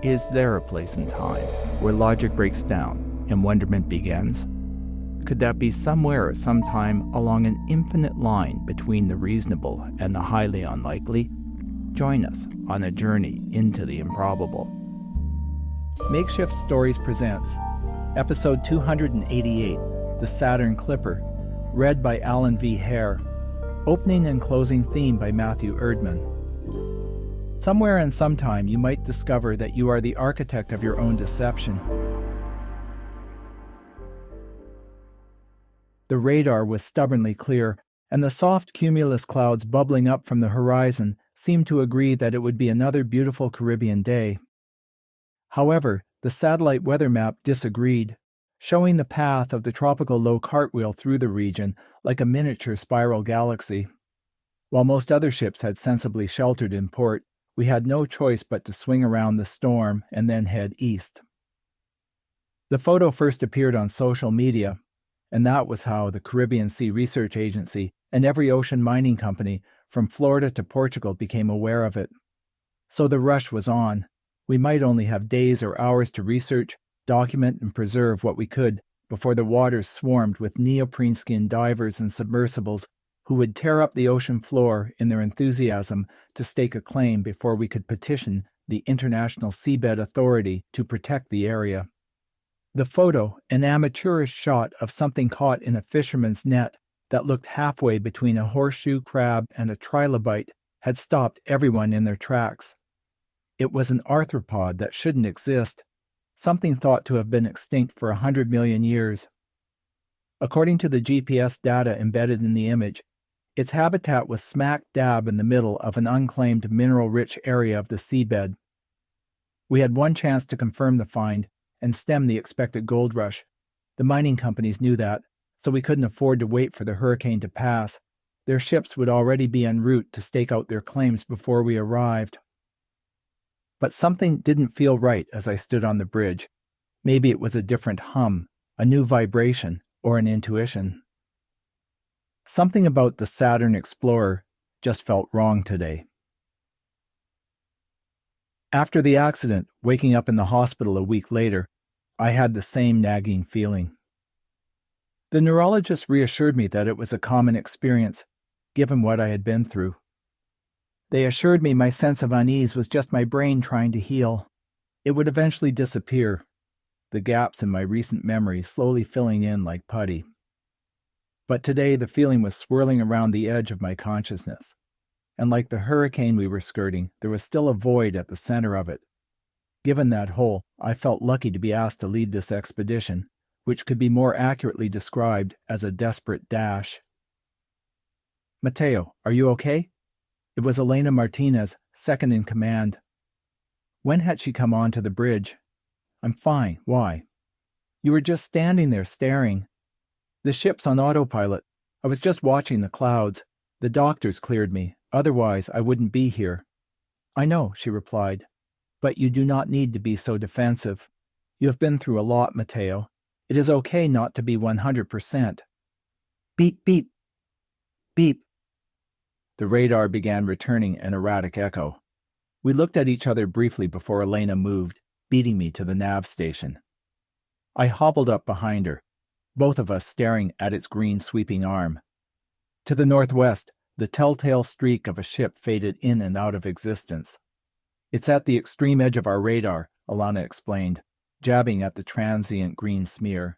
Is there a place in time where logic breaks down and wonderment begins? Could that be somewhere at some time along an infinite line between the reasonable and the highly unlikely? Join us on a journey into the improbable. Makeshift Stories presents Episode 288, The Saturn Clipper, read by Alan V. Hare. Opening and closing theme by Matthew Erdman. Somewhere and sometime you might discover that you are the architect of your own deception. The radar was stubbornly clear, and the soft cumulus clouds bubbling up from the horizon seemed to agree that it would be another beautiful Caribbean day. However, the satellite weather map disagreed, showing the path of the tropical low cartwheel through the region like a miniature spiral galaxy. While most other ships had sensibly sheltered in port, we had no choice but to swing around the storm and then head east. The photo first appeared on social media, and that was how the Caribbean Sea Research Agency and every ocean mining company from Florida to Portugal became aware of it. So the rush was on. We might only have days or hours to research, document, and preserve what we could before the waters swarmed with neoprene-skinned divers and submersibles who would tear up the ocean floor in their enthusiasm to stake a claim before we could petition the International Seabed Authority to protect the area. The photo, an amateurish shot of something caught in a fisherman's net that looked halfway between a horseshoe crab and a trilobite, had stopped everyone in their tracks. It was an arthropod that shouldn't exist, something thought to have been extinct for 100 million years. According to the GPS data embedded in the image, its habitat was smack dab in the middle of an unclaimed mineral-rich area of the seabed. We had one chance to confirm the find and stem the expected gold rush. The mining companies knew that, so we couldn't afford to wait for the hurricane to pass. Their ships would already be en route to stake out their claims before we arrived. But something didn't feel right as I stood on the bridge. Maybe it was a different hum, a new vibration, or an intuition. Something about the Saturn Explorer just felt wrong today. After the accident, waking up in the hospital a week later, I had the same nagging feeling. The neurologist reassured me that it was a common experience, given what I had been through. They assured me my sense of unease was just my brain trying to heal. It would eventually disappear, the gaps in my recent memory slowly filling in like putty. But today the feeling was swirling around the edge of my consciousness, and like the hurricane we were skirting, there was still a void at the center of it. Given that hole, I felt lucky to be asked to lead this expedition, which could be more accurately described as a desperate dash. "Mateo, are you okay?" It was Elena Martinez, second in command. When had she come on to the bridge? "I'm fine. Why?" "You were just standing there staring." "The ship's on autopilot. I was just watching the clouds. The doctors cleared me. Otherwise, I wouldn't be here." "I know," she replied. "But you do not need to be so defensive. You have been through a lot, Mateo. It is okay not to be 100%. Beep, beep. Beep. The radar began returning an erratic echo. We looked at each other briefly before Elena moved, beating me to the nav station. I hobbled up behind her, both of us staring at its green sweeping arm. To the northwest, the telltale streak of a ship faded in and out of existence. "It's at the extreme edge of our radar," Alana explained, jabbing at the transient green smear.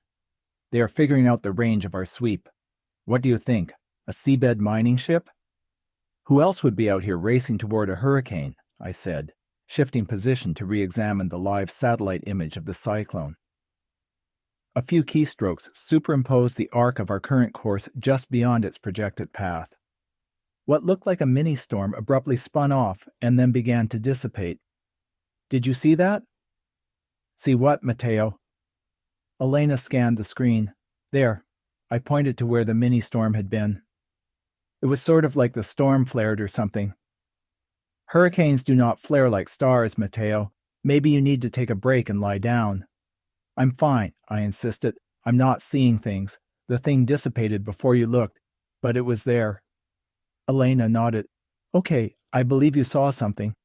"They are figuring out the range of our sweep. What do you think? A seabed mining ship?" "Who else would be out here racing toward a hurricane?" I said, shifting position to re-examine the live satellite image of the cyclone. A few keystrokes superimposed the arc of our current course just beyond its projected path. What looked like a mini-storm abruptly spun off and then began to dissipate. "Did you see that?" "See what, Mateo?" Elena scanned the screen. "There." I pointed to where the mini-storm had been. "It was sort of like the storm flared or something." "Hurricanes do not flare like stars, Mateo. Maybe you need to take a break and lie down." "I'm fine," I insisted. "I'm not seeing things. The thing dissipated before you looked, but it was there." Elena nodded. "Okay, I believe you saw something.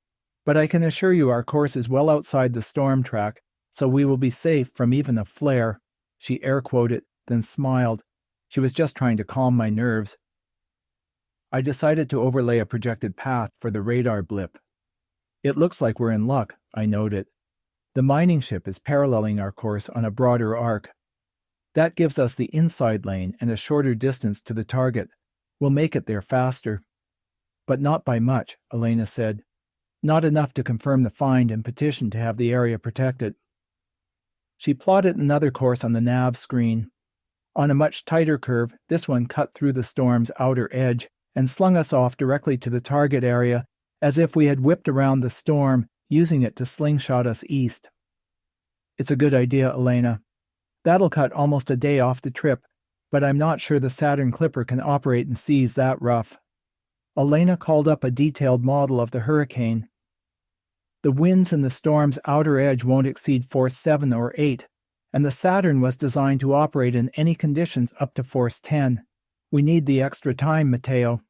But I can assure you our course is well outside the storm track, so we will be safe from even a flare." She air-quoted, then smiled. She was just trying to calm my nerves. I decided to overlay a projected path for the radar blip. "It looks like we're in luck," I noted. "The mining ship is paralleling our course on a broader arc. That gives us the inside lane and a shorter distance to the target. We'll make it there faster." "But not by much," Elena said. "Not enough to confirm the find and petition to have the area protected." She plotted another course on the nav screen. On a much tighter curve, this one cut through the storm's outer edge and slung us off directly to the target area, as if we had whipped around the storm, using it to slingshot us east. "It's a good idea, Elena. That'll cut almost a day off the trip, but I'm not sure the Saturn Clipper can operate in seas that rough." Elena called up a detailed model of the hurricane. "The winds in the storm's outer edge won't exceed force 7 or 8, and the Saturn was designed to operate in any conditions up to force 10. We need the extra time, Mateo."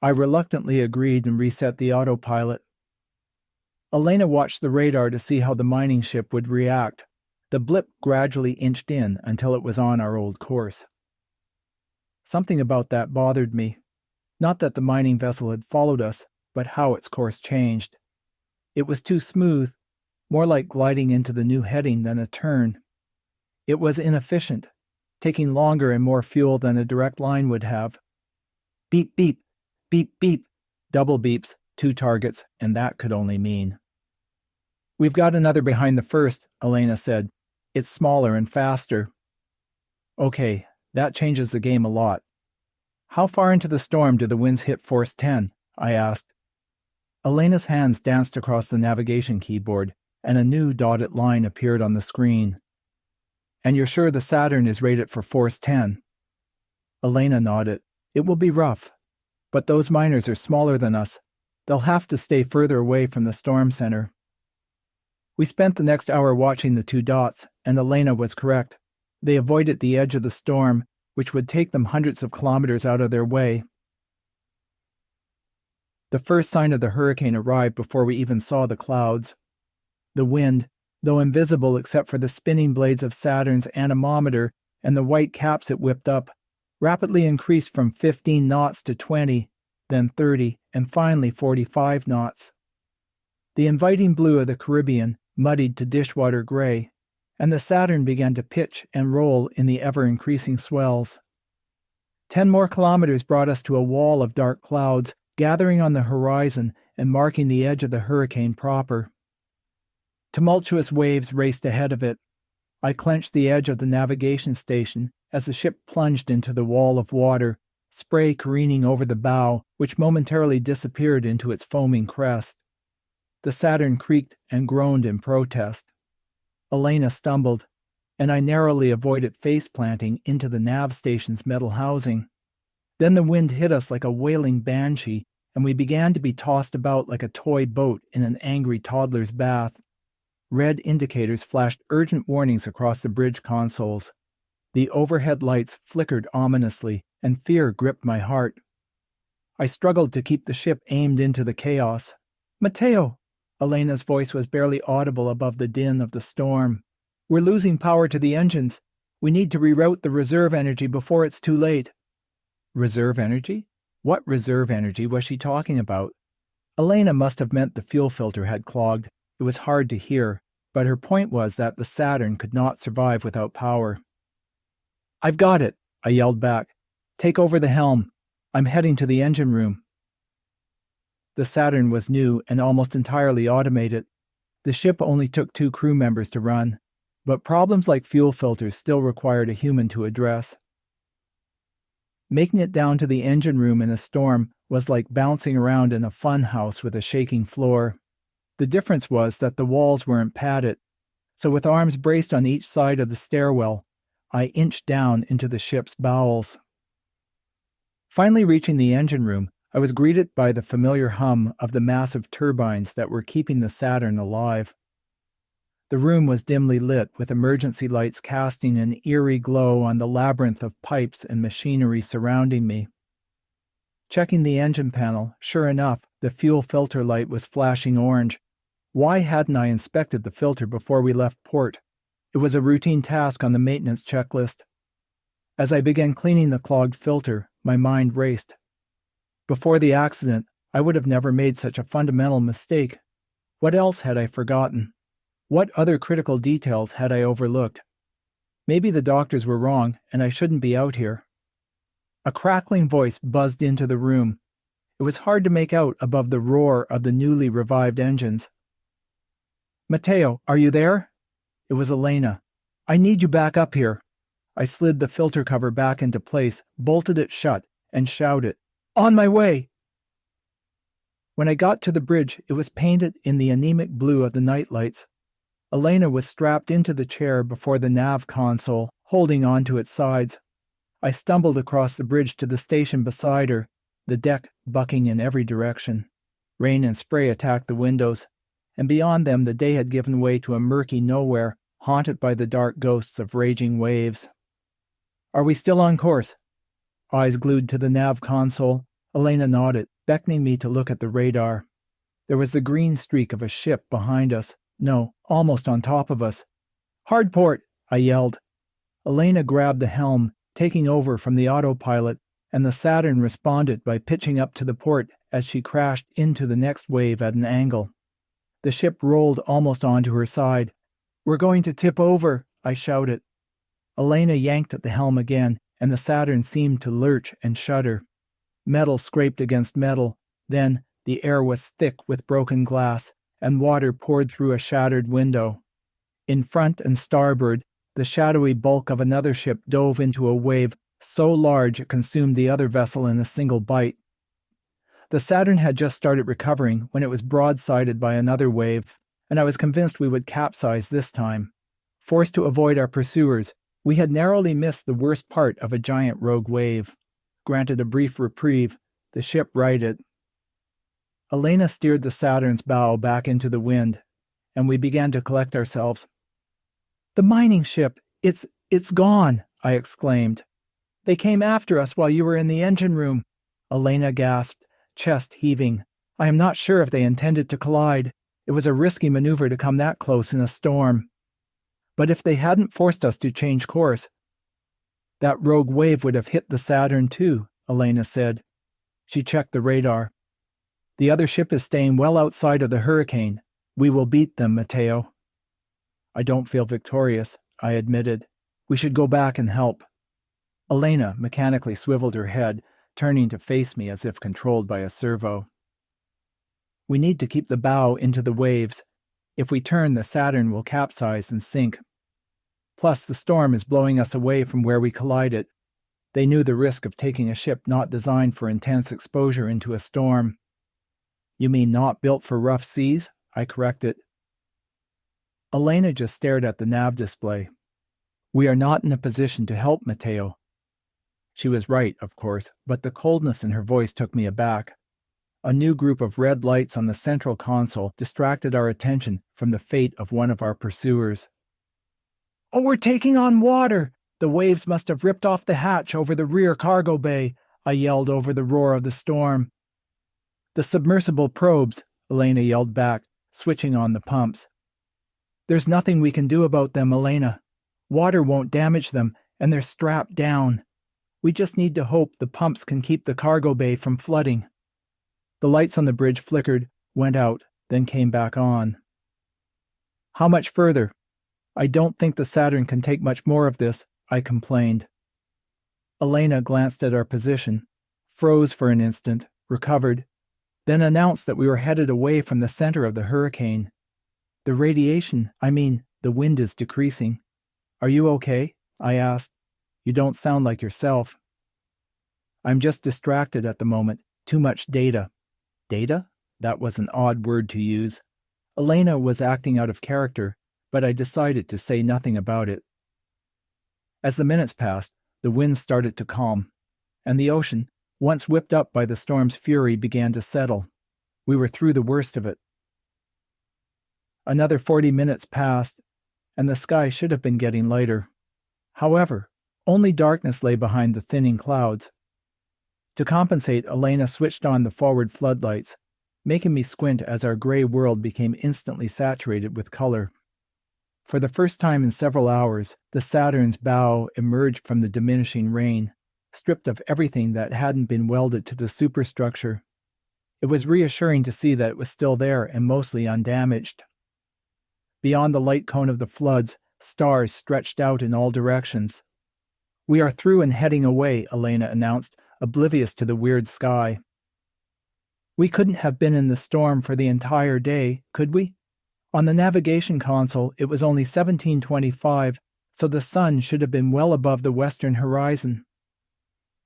I reluctantly agreed and reset the autopilot. Elena watched the radar to see how the mining ship would react. The blip gradually inched in until it was on our old course. Something about that bothered me. Not that the mining vessel had followed us, but how its course changed. It was too smooth, more like gliding into the new heading than a turn. It was inefficient, taking longer and more fuel than a direct line would have. Beep, beep, beep, beep, double beeps, 2 targets, and that could only mean. "We've got another behind the first," Elena said. "It's smaller and faster." "Okay, that changes the game a lot. How far into the storm do the winds hit force 10? I asked. Elena's hands danced across the navigation keyboard, and a new dotted line appeared on the screen. "And you're sure the Saturn is rated for force 10? Elena nodded. "It will be rough. But those miners are smaller than us. They'll have to stay further away from the storm center." We spent the next hour watching the 2 dots, and Elena was correct. They avoided the edge of the storm, which would take them hundreds of kilometers out of their way. The first sign of the hurricane arrived before we even saw the clouds. The wind, though invisible except for the spinning blades of Saturn's anemometer and the white caps it whipped up, rapidly increased from 15 knots to 20, then 30, and finally 45 knots. The inviting blue of the Caribbean muddied to dishwater gray, and the Saturn began to pitch and roll in the ever-increasing swells. 10 more kilometers brought us to a wall of dark clouds, gathering on the horizon and marking the edge of the hurricane proper. Tumultuous waves raced ahead of it. I clenched the edge of the navigation station as the ship plunged into the wall of water, spray careening over the bow, which momentarily disappeared into its foaming crest. The Saturn creaked and groaned in protest. Elena stumbled, and I narrowly avoided face-planting into the nav station's metal housing. Then the wind hit us like a wailing banshee, and we began to be tossed about like a toy boat in an angry toddler's bath. Red indicators flashed urgent warnings across the bridge consoles. The overhead lights flickered ominously, and fear gripped my heart. I struggled to keep the ship aimed into the chaos. "Mateo!" Elena's voice was barely audible above the din of the storm. "We're losing power to the engines. We need to reroute the reserve energy before it's too late." Reserve energy? What reserve energy was she talking about? Elena must have meant the fuel filter had clogged. It was hard to hear, but her point was that the Saturn could not survive without power. "I've got it," I yelled back. "Take over the helm. I'm heading to the engine room." The Saturn was new and almost entirely automated. The ship only took 2 crew members to run, but problems like fuel filters still required a human to address. Making it down to the engine room in a storm was like bouncing around in a fun house with a shaking floor. The difference was that the walls weren't padded, so with arms braced on each side of the stairwell, I inched down into the ship's bowels. Finally reaching the engine room, I was greeted by the familiar hum of the massive turbines that were keeping the Saturn alive. The room was dimly lit, with emergency lights casting an eerie glow on the labyrinth of pipes and machinery surrounding me. Checking the engine panel, sure enough, the fuel filter light was flashing orange. Why hadn't I inspected the filter before we left port? It was a routine task on the maintenance checklist. As I began cleaning the clogged filter, my mind raced. Before the accident, I would have never made such a fundamental mistake. What else had I forgotten? What other critical details had I overlooked? Maybe the doctors were wrong, and I shouldn't be out here. A crackling voice buzzed into the room. It was hard to make out above the roar of the newly revived engines. "Mateo, are you there?" It was Elena. "I need you back up here." I slid the filter cover back into place, bolted it shut, and shouted, "On my way!" When I got to the bridge, it was painted in the anemic blue of the nightlights. Elena was strapped into the chair before the nav console, holding on to its sides. I stumbled across the bridge to the station beside her, the deck bucking in every direction. Rain and spray attacked the windows, and beyond them the day had given way to a murky nowhere, haunted by the dark ghosts of raging waves. "Are we still on course?" Eyes glued to the nav console, Elena nodded, beckoning me to look at the radar. There was the green streak of a ship behind us. No, almost on top of us. "Hard port!" I yelled. Elena grabbed the helm, taking over from the autopilot, and the Saturn responded by pitching up to the port as she crashed into the next wave at an angle. The ship rolled almost onto her side. "We're going to tip over!" I shouted. Elena yanked at the helm again, and the Saturn seemed to lurch and shudder. Metal scraped against metal. Then the air was thick with broken glass, and water poured through a shattered window. In front and starboard, the shadowy bulk of another ship dove into a wave so large it consumed the other vessel in a single bite. The Saturn had just started recovering when it was broadsided by another wave, and I was convinced we would capsize this time. Forced to avoid our pursuers, we had narrowly missed the worst part of a giant rogue wave. Granted a brief reprieve, the ship righted. Elena steered the Saturn's bow back into the wind, and we began to collect ourselves. "The mining ship! It's gone!" I exclaimed. "They came after us while you were in the engine room." Elena gasped, chest heaving. "I am not sure if they intended to collide. It was a risky maneuver to come that close in a storm. But if they hadn't forced us to change course..." "That rogue wave would have hit the Saturn too," Elena said. She checked the radar. "The other ship is staying well outside of the hurricane. We will beat them, Mateo." "I don't feel victorious," I admitted. "We should go back and help." Elena mechanically swiveled her head, turning to face me as if controlled by a servo. "We need to keep the bow into the waves. If we turn, the Saturn will capsize and sink. Plus, the storm is blowing us away from where we collided." They knew the risk of taking a ship not designed for intense exposure into a storm. "You mean not built for rough seas?" I corrected. Elena just stared at the nav display. "We are not in a position to help, Mateo." She was right, of course, but the coldness in her voice took me aback. A new group of red lights on the central console distracted our attention from the fate of one of our pursuers. "Oh, we're taking on water! The waves must have ripped off the hatch over the rear cargo bay," I yelled over the roar of the storm. "The submersible probes," Elena yelled back, switching on the pumps. "There's nothing we can do about them, Elena. Water won't damage them, and they're strapped down. We just need to hope the pumps can keep the cargo bay from flooding." The lights on the bridge flickered, went out, then came back on. "How much further?" "I don't think the Saturn can take much more of this," I complained. Elena glanced at our position, froze for an instant, recovered, then announced that we were headed away from the center of the hurricane. "The the wind is decreasing. Are you okay?" I asked. "You don't sound like yourself." "I'm just distracted at the moment. Too much data." Data? That was an odd word to use. Elena was acting out of character, but I decided to say nothing about it. As the minutes passed, the wind started to calm, and the ocean, once whipped up by the storm's fury, began to settle. We were through the worst of it. Another 40 minutes passed, and the sky should have been getting lighter. However, only darkness lay behind the thinning clouds. To compensate, Elena switched on the forward floodlights, making me squint as our gray world became instantly saturated with color. For the first time in several hours, the Saturn's bow emerged from the diminishing rain, stripped of everything that hadn't been welded to the superstructure. It was reassuring to see that it was still there and mostly undamaged. Beyond the light cone of the floods, stars stretched out in all directions. "We are through and heading away," Elena announced, oblivious to the weird sky. We couldn't have been in the storm for the entire day, could we? On the navigation console, it was only 1725, so the sun should have been well above the western horizon.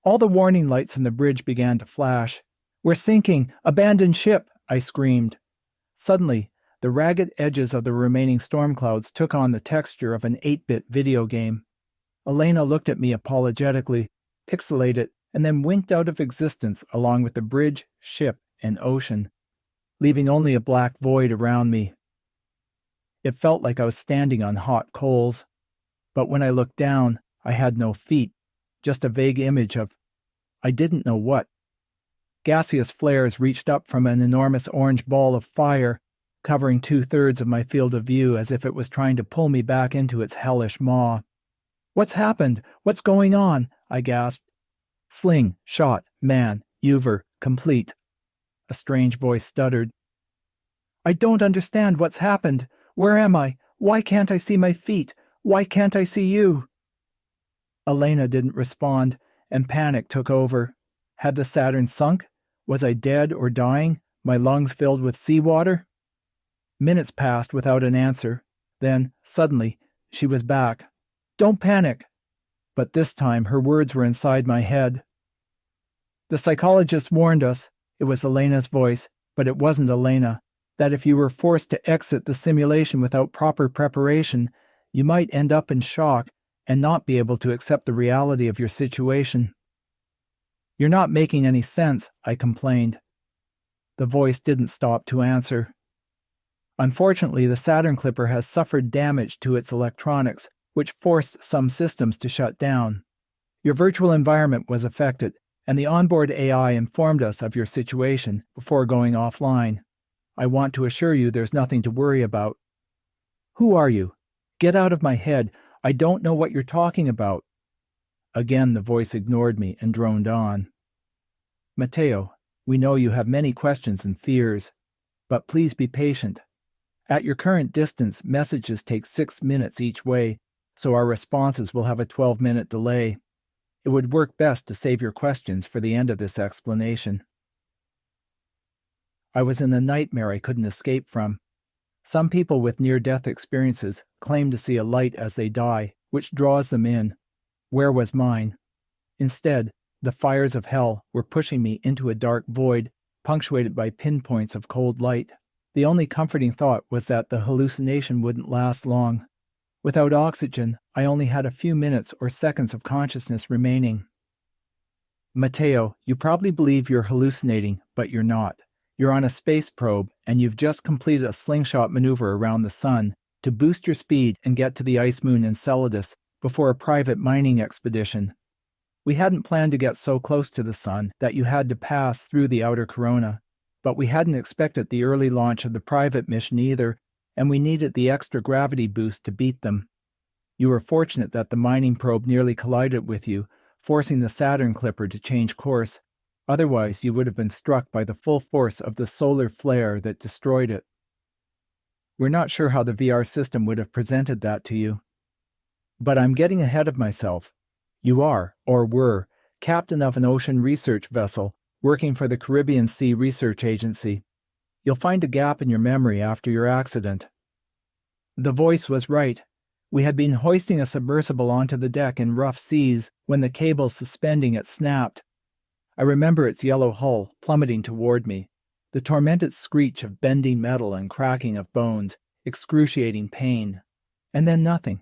All the warning lights in the bridge began to flash. "We're sinking! Abandon ship!" I screamed. Suddenly, the ragged edges of the remaining storm clouds took on the texture of an 8-bit video game. Elena looked at me apologetically, pixelated, and then winked out of existence along with the bridge, ship, and ocean, leaving only a black void around me. It felt like I was standing on hot coals, but when I looked down, I had no feet, just a vague image of I didn't know what. Gaseous flares reached up from an enormous orange ball of fire, covering 2/3 of my field of view as if it was trying to pull me back into its hellish maw. "What's happened? What's going on?" I gasped. "Sling, shot, man, Uver, complete." A strange voice stuttered. "I don't understand what's happened. Where am I? Why can't I see my feet? Why can't I see you?" Elena didn't respond, and panic took over. Had the Saturn sunk? Was I dead or dying, my lungs filled with seawater? Minutes passed without an answer. Then, suddenly, she was back. "Don't panic." But this time her words were inside my head. "The psychologist warned us," it was Elena's voice, but it wasn't Elena, "that if you were forced to exit the simulation without proper preparation, you might end up in shock and not be able to accept the reality of your situation." "You're not making any sense," I complained. The voice didn't stop to answer. "Unfortunately, the Saturn Clipper has suffered damage to its electronics, which forced some systems to shut down. Your virtual environment was affected, and the onboard AI informed us of your situation before going offline. I want to assure you there's nothing to worry about." "Who are you? Get out of my head. I don't know what you're talking about." Again the voice ignored me and droned on. "Mateo, we know you have many questions and fears, but please be patient. At your current distance, messages take 6 minutes each way, so our responses will have a 12-minute delay. It would work best to save your questions for the end of this explanation." I was in a nightmare I couldn't escape from. Some people with near-death experiences claim to see a light as they die, which draws them in. Where was mine? Instead, the fires of hell were pushing me into a dark void, punctuated by pinpoints of cold light. The only comforting thought was that the hallucination wouldn't last long. Without oxygen, I only had a few minutes or seconds of consciousness remaining. "Mateo, you probably believe you're hallucinating, but you're not. You're on a space probe, and you've just completed a slingshot maneuver around the sun to boost your speed and get to the ice moon Enceladus before a private mining expedition. We hadn't planned to get so close to the sun that you had to pass through the outer corona, but we hadn't expected the early launch of the private mission either, and we needed the extra gravity boost to beat them. You were fortunate that the mining probe nearly collided with you, forcing the Saturn Clipper to change course. Otherwise, you would have been struck by the full force of the solar flare that destroyed it. We're not sure how the VR system would have presented that to you. But I'm getting ahead of myself. You are, or were, captain of an ocean research vessel working for the Caribbean Sea Research Agency. You'll find a gap in your memory after your accident." The voice was right. We had been hoisting a submersible onto the deck in rough seas when the cables suspending it snapped. I remember its yellow hull plummeting toward me, the tormented screech of bending metal and cracking of bones, excruciating pain. And then nothing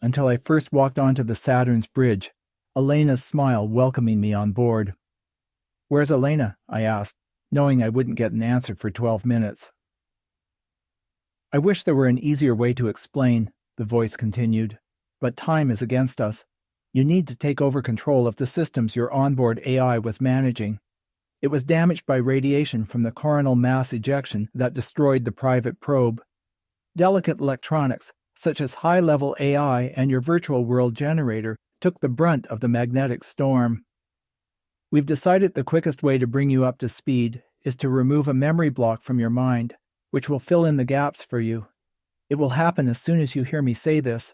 until I first walked onto the Saturn's bridge, Elena's smile welcoming me on board. "Where's Elena?" I asked, knowing I wouldn't get an answer for 12 minutes. "I wish there were an easier way to explain," the voice continued, "but time is against us. You need to take over control of the systems your onboard AI was managing. It was damaged by radiation from the coronal mass ejection that destroyed the private probe. Delicate electronics, such as high-level AI and your virtual world generator, took the brunt of the magnetic storm. We've decided the quickest way to bring you up to speed is to remove a memory block from your mind, which will fill in the gaps for you. It will happen as soon as you hear me say this.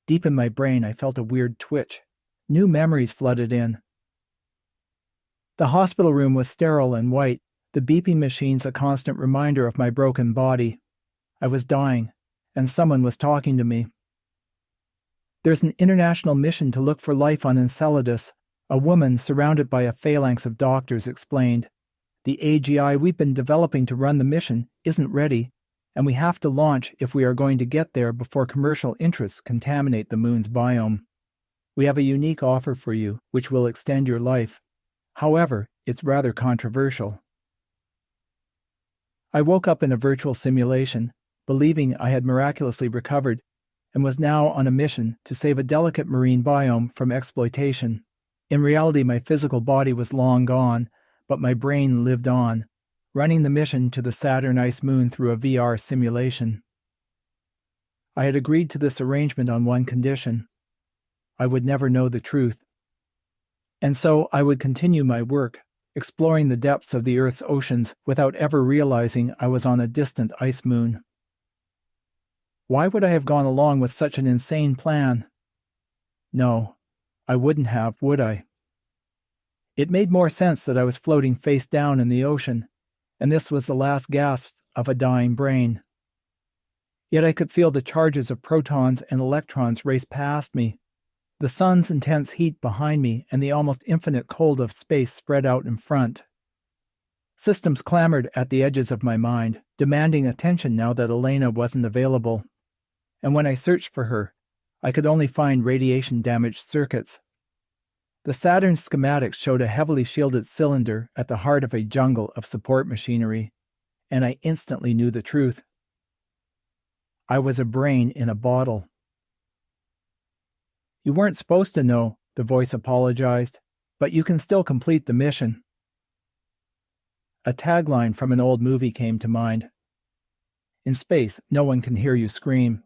Deep in my brain, I felt a weird twitch. New memories flooded in. The hospital room was sterile and white, the beeping machines a constant reminder of my broken body. I was dying, and someone was talking to me. There's an international mission to look for life on Enceladus, a woman surrounded by a phalanx of doctors explained. The AGI we've been developing to run the mission isn't ready, and we have to launch if we are going to get there before commercial interests contaminate the moon's biome. We have a unique offer for you, which will extend your life. However, it's rather controversial. I woke up in a virtual simulation, believing I had miraculously recovered, and was now on a mission to save a delicate marine biome from exploitation. In reality, my physical body was long gone, but my brain lived on, running the mission to the Saturn ice moon through a VR simulation. I had agreed to this arrangement on one condition. I would never know the truth. And so I would continue my work, exploring the depths of the Earth's oceans without ever realizing I was on a distant ice moon. Why would I have gone along with such an insane plan? No, I wouldn't have, would I? It made more sense that I was floating face down in the ocean, and this was the last gasps of a dying brain. Yet I could feel the charges of protons and electrons race past me, the sun's intense heat behind me, and the almost infinite cold of space spread out in front. Systems clamored at the edges of my mind, demanding attention now that Elena wasn't available. And when I searched for her, I could only find radiation-damaged circuits. The Saturn schematics showed a heavily shielded cylinder at the heart of a jungle of support machinery, and I instantly knew the truth. I was a brain in a bottle. You weren't supposed to know, the voice apologized, but you can still complete the mission. A tagline from an old movie came to mind. In space, no one can hear you scream.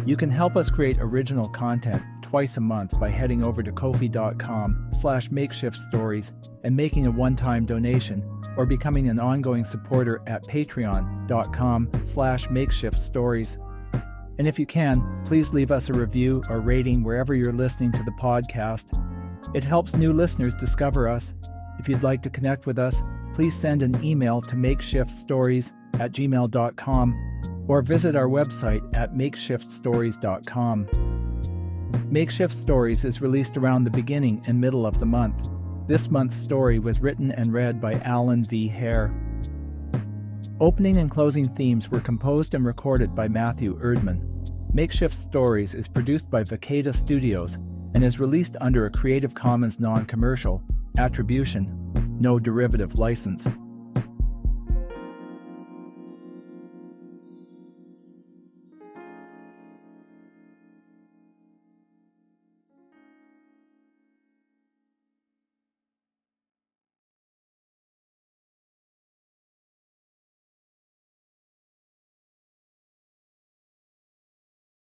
You can help us create original content twice a month by heading over to ko-fi.com/makeshiftstories and making a one-time donation, or becoming an ongoing supporter at patreon.com/makeshiftstories. And if you can, please leave us a review or rating wherever you're listening to the podcast. It helps new listeners discover us. If you'd like to connect with us, please send an email to makeshiftstories@gmail.com or visit our website at makeshiftstories.com. Makeshift Stories is released around the beginning and middle of the month. This month's story was written and read by Alan V. Hare. Opening and closing themes were composed and recorded by Matthew Erdman. Makeshift Stories is produced by Vicada Studios and is released under a Creative Commons non-commercial, attribution, no derivative license.